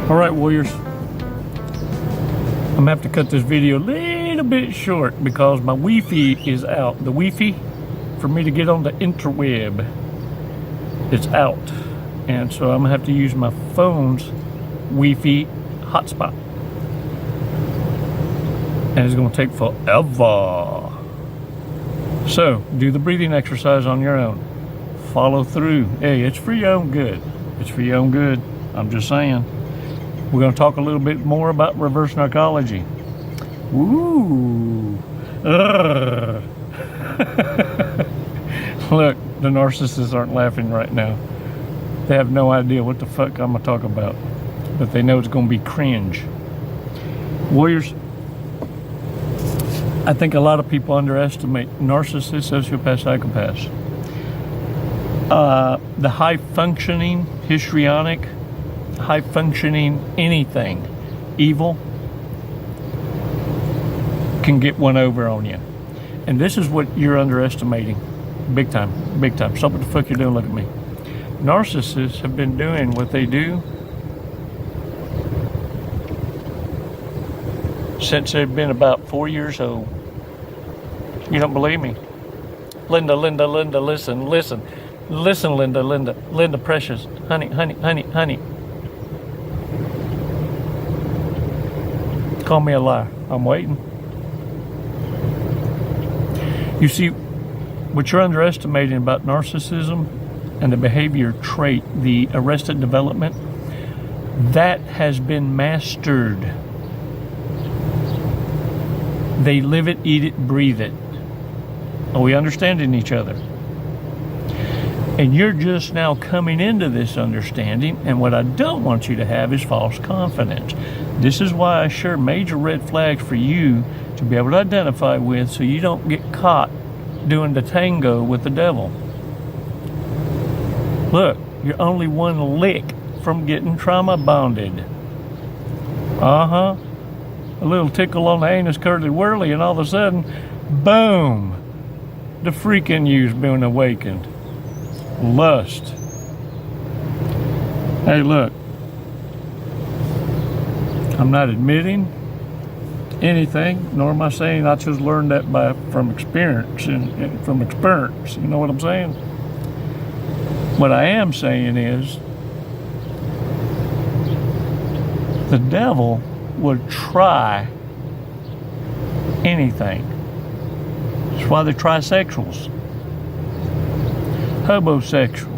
All right, warriors. I'm gonna have to cut this video a little bit short because my Wi-Fi is out. The Wi-Fi for me to get on the interweb, it's out. And so I'm gonna have to use my phone's Wi-Fi hotspot. And it's gonna take forever. So do the breathing exercise on your own. Follow through. Hey, it's for your own good. It's for your own good. I'm just saying. We're going to talk a little bit more about reverse narcology. Ooh. Look, the narcissists aren't laughing right now. They have no idea what the fuck I'm going to talk about. But they know it's going to be cringe. Warriors, I think a lot of people underestimate narcissists, sociopaths, psychopaths. The high-functioning, histrionic, high-functioning anything evil can get one over on you. And this is what you're underestimating. Big time, big time. Stop what the fuck you're doing, look at me. Narcissists have been doing what they do since they've been about 4 years old. You don't believe me? Linda, listen. Listen, Linda, precious. Honey. Call me a liar. I'm waiting. You see, what you're underestimating about narcissism and the behavior trait, the arrested development, that has been mastered. They live it, eat it, breathe it. Are we understanding each other? And you're just now coming into this understanding, and what I don't want you to have is false confidence. This is why I share major red flags for you to be able to identify with so you don't get caught doing the tango with the devil. Look, you're only one lick from getting trauma bonded. A little tickle on the anus curly whirly, and all of a sudden, boom, the freak in you's been awakened. Lust. Hey, look, I'm not admitting anything, nor am I saying I just learned that from experience. You know what I'm saying? What I am saying is the devil would try anything. That's why they're trisexuals, homosexuals.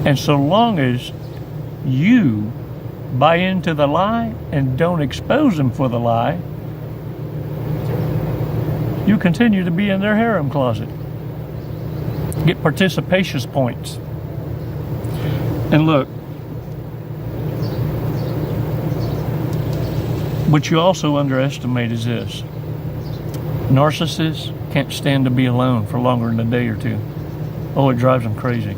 And so long as you buy into the lie and don't expose them for the lie, you continue to be in their harem closet. Get participation points. And look, what you also underestimate is this. Narcissists can't stand to be alone for longer than a day or two. Oh, it drives them crazy.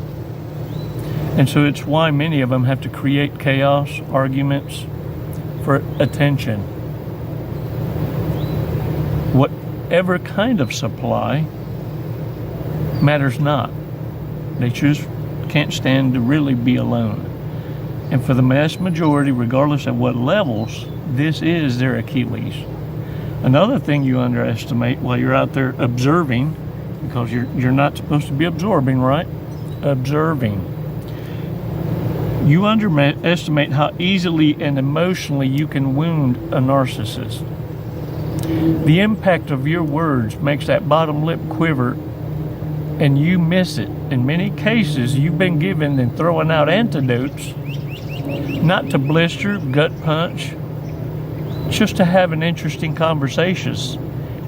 And so it's why many of them have to create chaos, arguments for attention. Whatever kind of supply matters not. They just can't stand to really be alone. And for the mass majority, regardless of what levels, this is their Achilles. Another thing you underestimate while you're out there observing, because you're not supposed to be absorbing, right? Observing. You underestimate how easily and emotionally you can wound a narcissist. The impact of your words makes that bottom lip quiver, and you miss it. In many cases, you've been given and throwing out antidotes, not to blister, gut punch, just to have an interesting conversations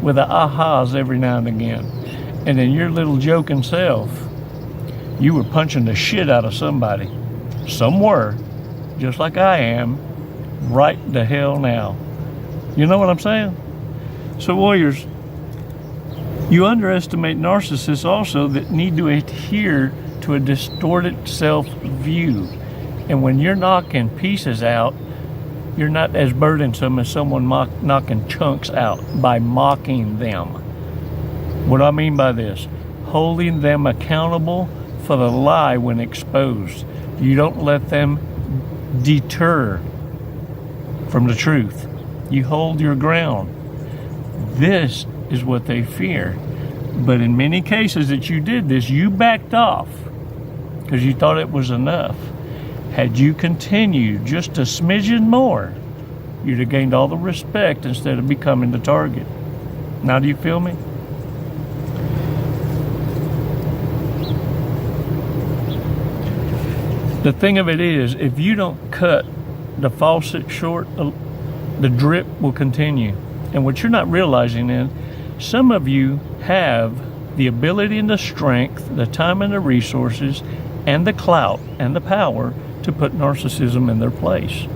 with the ahas every now and again. And in your little joking self, you were punching the shit out of somebody. Somewhere, just like I am, right the hell now. You know what I'm saying? So warriors, you underestimate narcissists also that need to adhere to a distorted self-view. And when you're knocking pieces out, you're not as burdensome as someone knocking chunks out by mocking them. What do I mean by this? Holding them accountable for the lie when exposed. You don't let them deter from the truth. You hold your ground. This is what they fear. But in many cases that you did this, you backed off because you thought it was enough. Had you continued just a smidgen more, you'd have gained all the respect instead of becoming the target. Now do you feel me? The thing of it is, if you don't cut the faucet short, the drip will continue. And what you're not realizing is, some of you have the ability and the strength, the time and the resources, and the clout and the power to put narcissism in their place.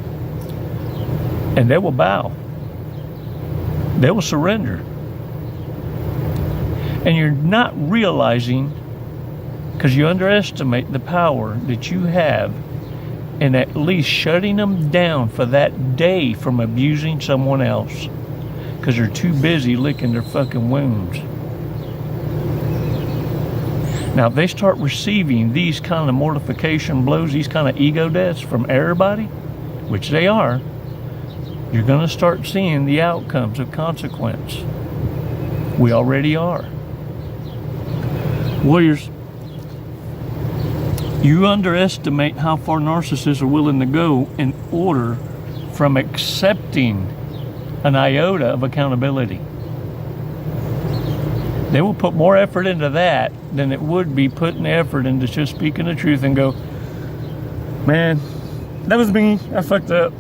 And they will bow. They will surrender. And you're not realizing, because you underestimate the power that you have in at least shutting them down for that day from abusing someone else, because they're too busy licking their fucking wounds. Now, if they start receiving these kind of mortification blows, these kind of ego deaths from everybody, which they are, you're going to start seeing the outcomes of consequence. We already are. Warriors, you underestimate how far narcissists are willing to go in order from accepting an iota of accountability. They will put more effort into that than it would be putting effort into just speaking the truth and go, man, that was me. I fucked up.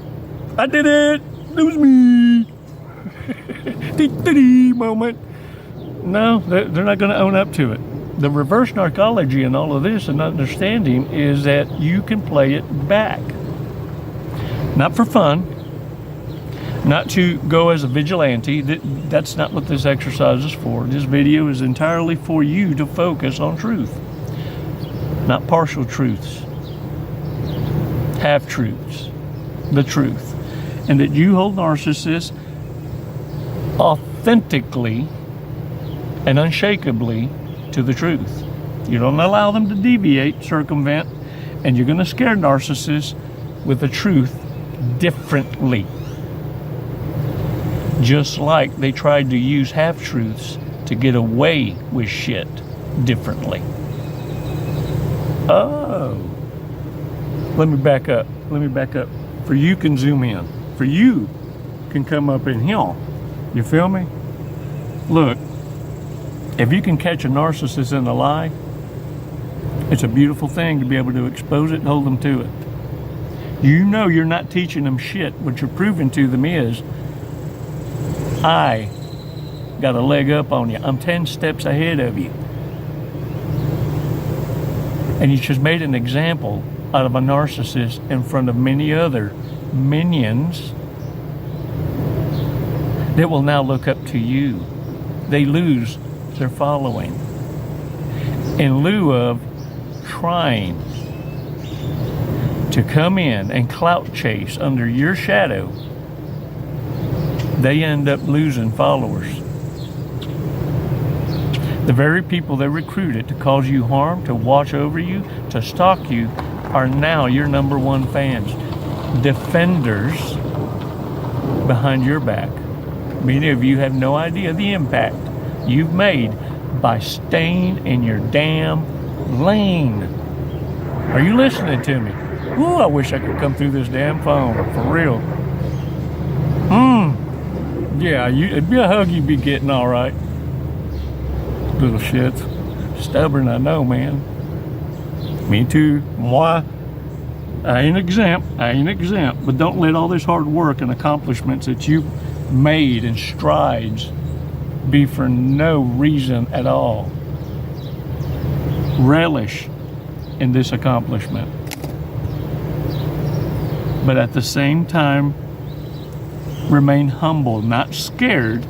I did it. It was me. Moment. No, they're not going to own up to it. The reverse narcology in all of this and understanding is that you can play it back. Not for fun. Not to go as a vigilante. That's not what this exercise is for. This video is entirely for you to focus on truth. Not partial truths. Half-truths. The truth. And that you hold narcissists authentically and unshakably to the truth. You don't allow them to deviate, circumvent, and you're going to scare narcissists with the truth differently. Just like they tried to use half-truths to get away with shit differently. Oh. Let me back up. For you can zoom in. For you can come up in here. You feel me? Look, if you can catch a narcissist in a lie, it's a beautiful thing to be able to expose it and hold them to it. You know you're not teaching them shit. What you're proving to them is, I got a leg up on you. I'm 10 steps ahead of you. And you just made an example out of a narcissist in front of many other minions that will now look up to you. They lose their following. In lieu of trying to come in and clout chase under your shadow, they end up losing followers. The very people they recruited to cause you harm, to watch over you, to stalk you, are now your number one fans. Defenders behind your back. Many of you have no idea the impact you've made by staying in your damn lane. Are you listening to me? Ooh, I wish I could come through this damn phone, for real. Yeah, it'd be a hug you'd be getting, all right. Little shits. Stubborn, I know, man. Me too. Moi. I ain't exempt. But don't let all this hard work and accomplishments that you've made and strides be for no reason at all. Relish in this accomplishment. But at the same time, remain humble, not scared,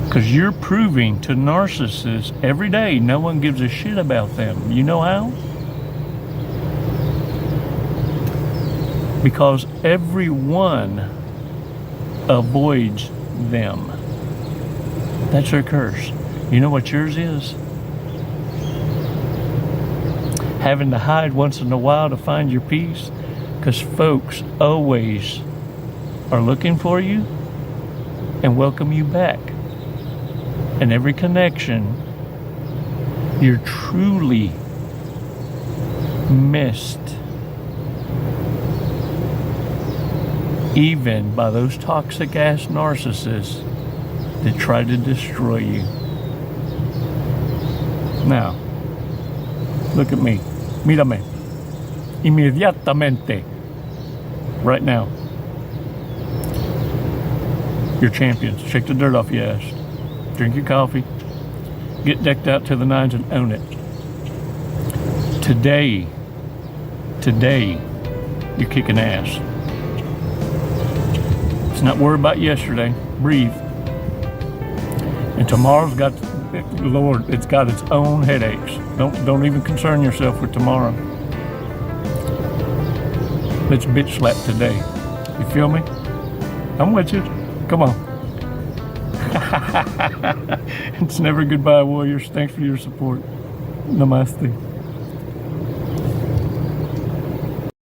because you're proving to narcissists every day no one gives a shit about them. You know how? Because everyone avoids them. That's their curse. You know what yours is? Having to hide once in a while to find your peace Because folks always are looking for you and welcome you back. And every connection, you're truly missed, even by those toxic ass narcissists that try to destroy you. Now, look at me. Mírame. Inmediatamente. Right now. You're champions. Shake the dirt off your ass. Drink your coffee. Get decked out to the nines and own it. Today, you're kicking ass. Let's not worry about yesterday. Breathe. And tomorrow's got, Lord, it's got its own headaches. Don't even concern yourself with tomorrow. Let's bitch slap today. You feel me? I'm with you. Come on. It's never goodbye, warriors. Thanks for your support. Namaste.